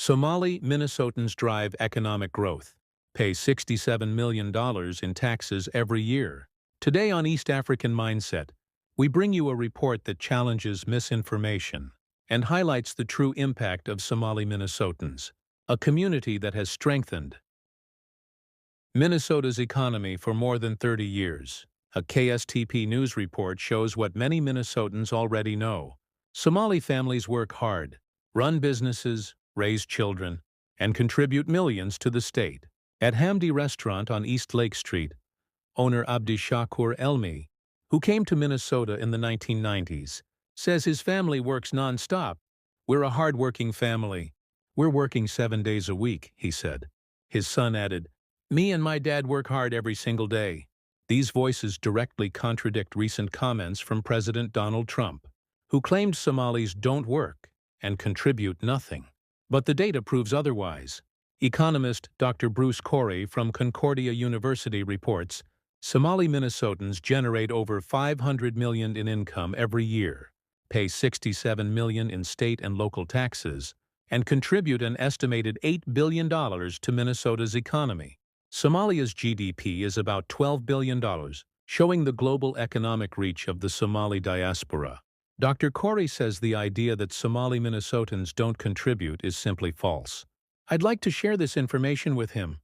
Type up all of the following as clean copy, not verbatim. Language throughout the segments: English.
Somali Minnesotans drive economic growth, pay $67 million in taxes every year. Today on East African Mindset, we bring you a report that challenges misinformation and highlights the true impact of Somali Minnesotans, a community that has strengthened Minnesota's economy for more than 30 years. A KSTP news report shows what many Minnesotans already know. Somali families work hard, run businesses, raise children, and contribute millions to the state. At Hamdi Restaurant on East Lake Street, owner Abdishakur Elmi, who came to Minnesota in the 1990s, says his family works non-stop. "We're a hard-working family. We're working 7 days a week," he said. His son added, "Me and my dad work hard every single day." These voices directly contradict recent comments from President Donald Trump, who claimed Somalis don't work and contribute nothing. But the data proves otherwise. Economist Dr. Bruce Corey from Concordia University reports Somali Minnesotans generate over $500 million in income every year, pay $67 million in state and local taxes, and contribute an estimated $8 billion to Minnesota's economy. Somalia's GDP is about $12 billion, showing the global economic reach of the Somali diaspora. Dr. Corey says the idea that Somali Minnesotans don't contribute is simply false. "I'd like to share this information with him.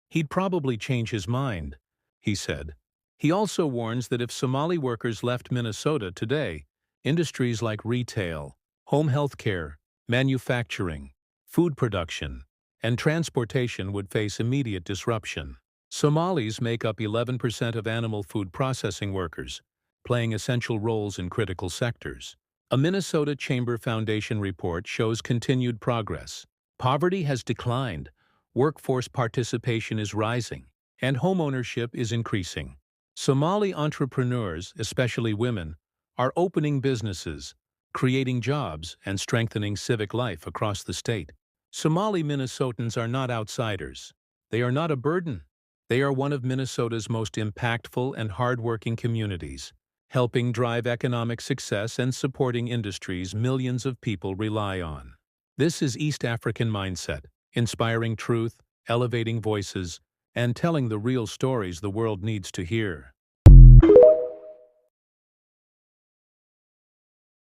He'd probably change his mind," he said. He also warns that if Somali workers left Minnesota today, industries like retail, home health care, manufacturing, food production, and transportation would face immediate disruption. Somalis make up 11% of animal food processing workers, playing essential roles in critical sectors. A Minnesota Chamber Foundation report shows continued progress. Poverty has declined, workforce participation is rising, and homeownership is increasing. Somali entrepreneurs, especially women, are opening businesses, creating jobs, and strengthening civic life across the state. Somali Minnesotans are not outsiders. They are not a burden. They are one of Minnesota's most impactful and hard-working communities, helping drive economic success and supporting industries millions of people rely on. This is East African Mindset, inspiring truth, elevating voices, and telling the real stories the world needs to hear.